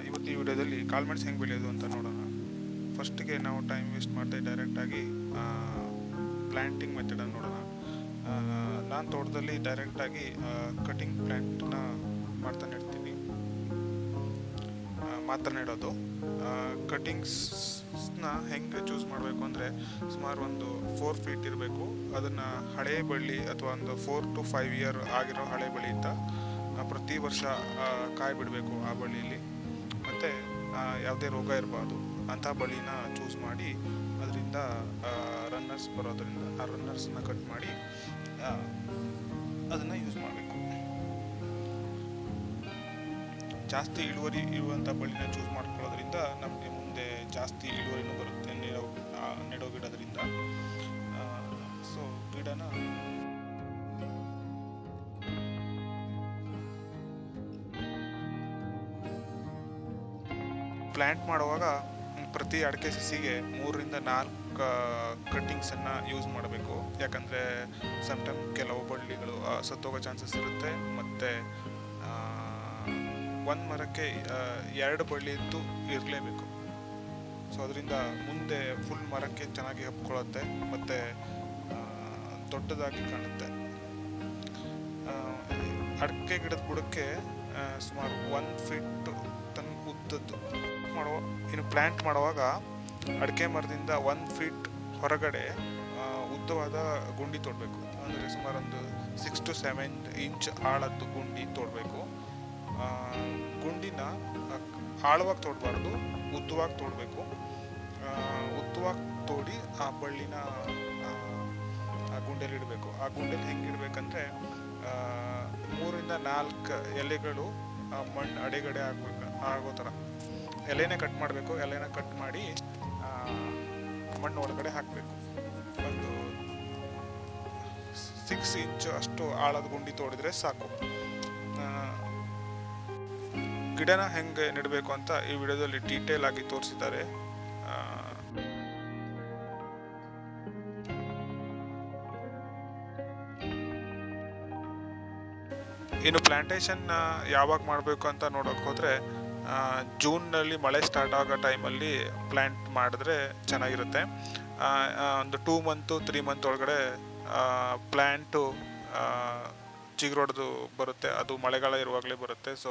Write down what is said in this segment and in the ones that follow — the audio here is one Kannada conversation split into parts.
ಇವತ್ತು ಈ ವಿಡಿಯೋದಲ್ಲಿ ಕಾಳುಮೆಣಸು ಹೆಂಗೆ ಬೆಳೆಯೋದು ಅಂತ ನೋಡೋಣ. ಫಸ್ಟಿಗೆ ನಾವು ಟೈಮ್ ವೇಸ್ಟ್ ಮಾಡ್ತಾ ಡೈರೆಕ್ಟಾಗಿ ಪ್ಲ್ಯಾಂಟಿಂಗ್ ಮೆಥಡನ್ನು ನೋಡೋಣ. ನಾನು ತೋಟದಲ್ಲಿ ಡೈರೆಕ್ಟಾಗಿ ಕಟಿಂಗ್ ಪ್ಲ್ಯಾಂಟ್ನ ಮಾತ್ರ ನೆಡೋದು. ಕಟಿಂಗ್ಸ್ನ ಹೆಂಗೆ ಚೂಸ್ ಮಾಡಬೇಕು ಅಂದರೆ ಸುಮಾರು ಒಂದು 4 ಫೀಟ್ ಇರಬೇಕು. ಅದನ್ನು ಹಳೆ ಬಳ್ಳಿ ಅಥವಾ ಒಂದು 4 to 5 ಇಯರ್ ಆಗಿರೋ ಹಳೆ ಬಳ್ಳಿಯಿಂದ ಪ್ರತಿ ವರ್ಷ ಕಾಯಿ ಬಿಡಬೇಕು ಆ ಬಳ್ಳಿಯಲ್ಲಿ. ಮತ್ತು ಯಾವುದೇ ರೋಗ ಇರಬಾರ್ದು ಅಂಥ ಬಳ್ಳಿನ ಚೂಸ್ ಮಾಡಿ ಅದರಿಂದ ರನ್ನರ್ಸ್ ಬರೋದರಿಂದ ಆ ರನ್ನರ್ಸನ್ನ ಕಟ್ ಮಾಡಿ ಅದನ್ನು ಯೂಸ್ ಮಾಡಬೇಕು. ಜಾಸ್ತಿ ಇಳುವರಿ ಇರುವಂಥ ಬಳ್ಳಿನ ಚೂಸ್ ಮಾಡ್ಕೊಳ್ಳೋದ್ರಿಂದ ನಮಗೆ ಮುಂದೆ ಜಾಸ್ತಿ ಇಳುವರಿನೂ ಬರುತ್ತೆ ನೆಡೋ ಗಿಡದ್ರಿಂದ. ಸೊ ಗಿಡನ ಪ್ಲ್ಯಾಂಟ್ ಮಾಡುವಾಗ ಪ್ರತಿ ಅಡಿಕೆ ಸಸಿಗೆ 3 ರಿಂದ 4 ಕಟ್ಟಿಂಗ್ಸನ್ನು ಯೂಸ್ ಮಾಡಬೇಕು. ಯಾಕಂದರೆ ಸಮ್ಟೈಮ್ ಕೆಲವು ಬಳ್ಳಿಗಳು ಸತ್ತೋಗೋ ಚಾನ್ಸಸ್ ಇರುತ್ತೆ. ಮತ್ತು ಒಂದು ಮರಕ್ಕೆ 2 ಬಳ್ಳಿ ಇದ್ದು ಇರಲೇಬೇಕು. ಸೊ ಅದರಿಂದ ಮುಂದೆ ಫುಲ್ ಮರಕ್ಕೆ ಚೆನ್ನಾಗಿ ಹಬ್ಕೊಳ್ಳುತ್ತೆ ಮತ್ತು ದೊಡ್ಡದಾಗಿ ಕಾಣುತ್ತೆ. ಅಡಿಕೆ ಗಿಡದ ಬುಡಕ್ಕೆ ಸುಮಾರು 1 ಫೀಟ್ ತನಕ ಉದ್ದದ್ದು ಇನ್ನು ಪ್ಲ್ಯಾಂಟ್ ಮಾಡುವಾಗ ಅಡಿಕೆ ಮರದಿಂದ 1 ಫೀಟ್ ಹೊರಗಡೆ ಉದ್ದವಾದ ಗುಂಡಿ ತೋಡಬೇಕು. ಅಂದರೆ ಸುಮಾರು ಒಂದು 6 to 7 ಇಂಚ್ ಆಳದ್ದು ಗುಂಡಿ ತೋಡಬೇಕು. ಗುಂಡಿನ ಆಳವಾಗಿ ತೋಡಬಾರ್ದು, ಉದ್ದವಾಗಿ ತೋಡಬೇಕು. ಉದ್ದವಾಗಿ ತೋಡಿ ಆ ಬಳ್ಳಿನ ಆ ಗುಂಡಿಯಲ್ಲಿ ಇಡಬೇಕು. ಆ ಗುಂಡಿಯಲ್ಲಿ ಹೆಂಗೆ ಇಡಬೇಕಂದ್ರೆ 3 ರಿಂದ 4 ಎಲೆಗಳು ಮಣ್ಣು ಅಡೆಗಡೆ ಆಗೋ ಥರ ಎಲೆನೇ ಕಟ್ ಮಾಡಬೇಕು. ಎಲೆನ ಕಟ್ ಮಾಡಿ ಮಣ್ಣು ಒಳಗಡೆ ಹಾಕಬೇಕು. ಒಂದು 6 ಇಂಚ್ ಅಷ್ಟು ಆಳದ ಗುಂಡಿ ತೋಡಿದ್ರೆ ಸಾಕು. ಗಿಡನ ಹೆಂಗೆ ನೆಡಬೇಕು ಅಂತ ಈ ವಿಡಿಯೋದಲ್ಲಿ ಡೀಟೇಲ್ ಆಗಿ ತೋರಿಸಿದ್ದಾರೆ. ಇನ್ನು ಪ್ಲ್ಯಾಂಟೇಷನ್ ಯಾವಾಗ ಮಾಡಬೇಕು ಅಂತ ನೋಡೋಕೆ ಹೋದರೆ ಜೂನ್ನಲ್ಲಿ ಮಳೆ ಸ್ಟಾರ್ಟ್ ಆಗೋ ಟೈಮಲ್ಲಿ ಪ್ಲ್ಯಾಂಟ್ ಮಾಡಿದ್ರೆ ಚೆನ್ನಾಗಿರುತ್ತೆ. ಒಂದು 2 ಮಂತ್ 3 ಮಂತ್ ಒಳಗಡೆ ಪ್ಲ್ಯಾಂಟು ಚಿಗುರೊಡೆದು ಬರುತ್ತೆ. ಅದು ಮಳೆಗಾಲ ಇರುವಾಗಲೇ ಬರುತ್ತೆ. ಸೊ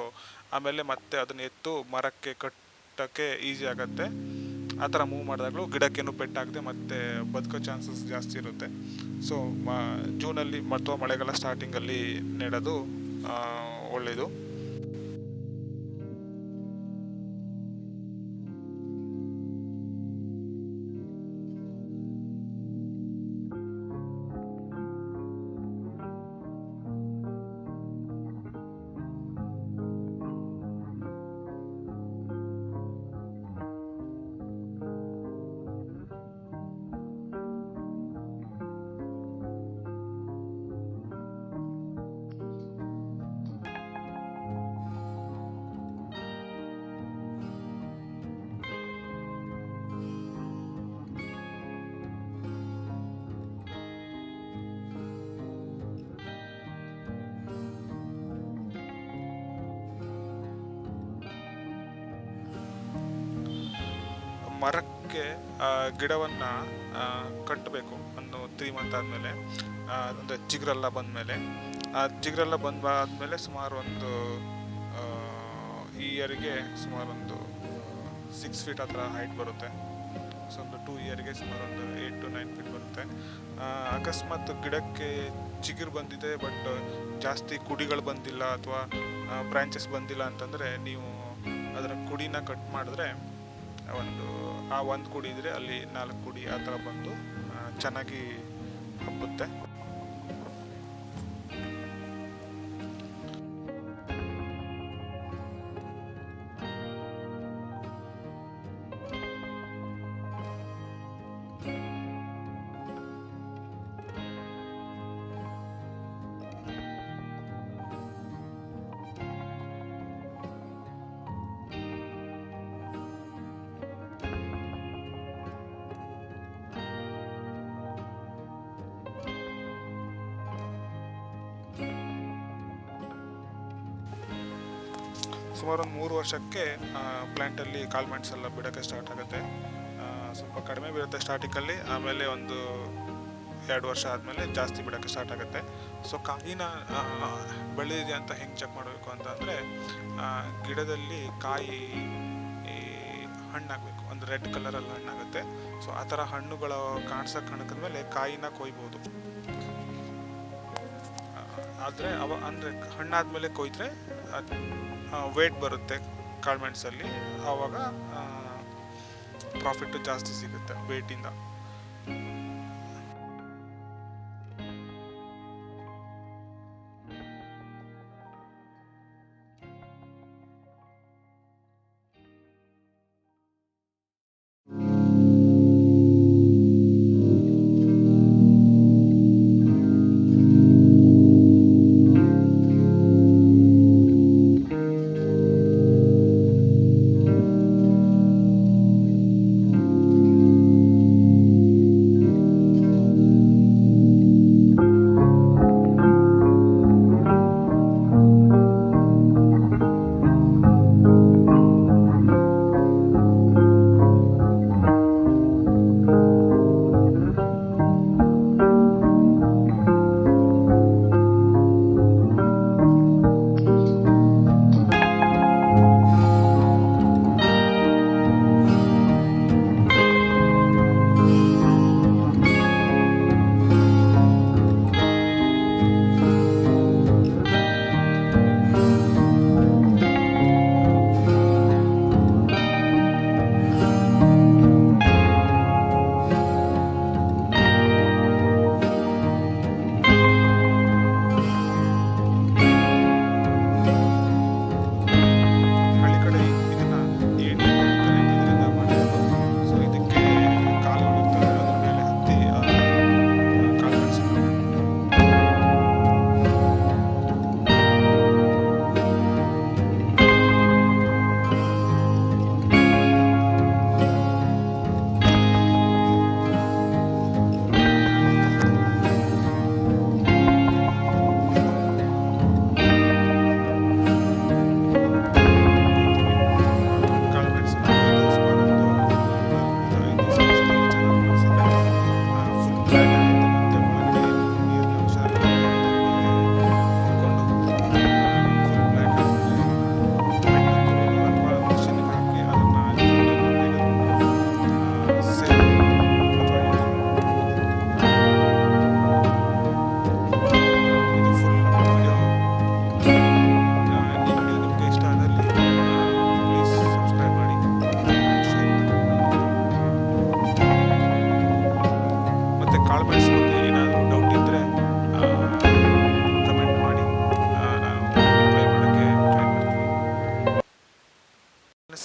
ಆಮೇಲೆ ಮತ್ತೆ ಅದನ್ನು ಎತ್ತು ಮರಕ್ಕೆ ಕಟ್ಟೋಕ್ಕೆ ಈಸಿ ಆಗುತ್ತೆ. ಆ ಥರ ಮೂವ್ ಮಾಡಿದಾಗಲೂ ಗಿಡಕ್ಕೇನು ಪೆಟ್ಟಾಗದೆ ಮತ್ತೆ ಬದುಕೋ ಚಾನ್ಸಸ್ ಜಾಸ್ತಿ ಇರುತ್ತೆ. ಸೊ ಜೂನಲ್ಲಿ ಅಥವಾ ಮಳೆಗಾಲ ಸ್ಟಾರ್ಟಿಂಗಲ್ಲಿ ನೆಡೋದು ಒಳ್ಳೆಯದು. ಮರಕ್ಕೆ ಗಿಡವನ್ನು ಕಟ್ಟಬೇಕು. ಒಂದು 3 ಮಂತ್ ಆದಮೇಲೆ ಅಂದರೆ ಚಿಗುರೆಲ್ಲ ಬಂದಮೇಲೆ ಸುಮಾರು ಒಂದು ಈ ಇಯರಿಗೆ ಸುಮಾರು ಒಂದು 6 ಫೀಟ್ ಹತ್ರ ಹೈಟ್ ಬರುತ್ತೆ. ಸೊ ಒಂದು 2 ಇಯರ್ಗೆ ಸುಮಾರು ಒಂದು 8 to 9 ಫೀಟ್ ಬರುತ್ತೆ. ಅಕಸ್ಮಾತ್ ಗಿಡಕ್ಕೆ ಚಿಗುರು ಬಂದಿದೆ ಬಟ್ ಜಾಸ್ತಿ ಕುಡಿಗಳು ಬಂದಿಲ್ಲ ಅಥವಾ ಬ್ರಾಂಚಸ್ ಬಂದಿಲ್ಲ ಅಂತಂದರೆ ನೀವು ಅದರ ಕುಡಿನ ಕಟ್ ಮಾಡಿದ್ರೆ ಒಂದು ಕುಡಿ ಇದ್ದರೆ ಅಲ್ಲಿ 4 ಕುಡಿ ಆ ಥರ ಬಂದು ಚೆನ್ನಾಗಿ ಹಬ್ಬುತ್ತೆ. ಸುಮಾರು ಒಂದು 3 ವರ್ಷಕ್ಕೆ ಪ್ಲ್ಯಾಂಟಲ್ಲಿ ಕಾಳುಮೆಣಸು ಎಲ್ಲ ಬಿಡೋಕ್ಕೆ ಸ್ಟಾರ್ಟ್ ಆಗುತ್ತೆ. ಸ್ವಲ್ಪ ಕಡಿಮೆ ಬೀಳುತ್ತೆ ಸ್ಟಾರ್ಟಿಂಗಲ್ಲಿ, ಆಮೇಲೆ ಒಂದು 2 ವರ್ಷ ಆದಮೇಲೆ ಜಾಸ್ತಿ ಬಿಡೋಕ್ಕೆ ಸ್ಟಾರ್ಟ್ ಆಗುತ್ತೆ. ಸೊ ಕಾಯಿನ ಬೆಳೆದಿದೆ ಅಂತ ಹೆಂಗೆ ಚೆಕ್ ಮಾಡಬೇಕು ಅಂತಂದರೆ, ಗಿಡದಲ್ಲಿ ಕಾಯಿ ಹಣ್ಣಾಗಬೇಕು, ಒಂದು ರೆಡ್ ಕಲರಲ್ಲಿ ಹಣ್ಣಾಗುತ್ತೆ. ಸೊ ಆ ಥರ ಹಣ್ಣುಗಳು ಕಾಣಿಸಿದ್ಮೇಲೆ ಕಾಯಿನ ಕೊಯ್ಬೋದು. ಆದರೆ ಅಂದರೆ ಹಣ್ಣಾದಮೇಲೆ ಕೊಯ್ದರೆ ವೇಟ್ ಬರುತ್ತೆ ಕಾಳುಮೆಣಸಲ್ಲಿ, ಆವಾಗ ಪ್ರಾಫಿಟ್ಟು ಜಾಸ್ತಿ ಸಿಗುತ್ತೆ ವೇಟಿಂದ.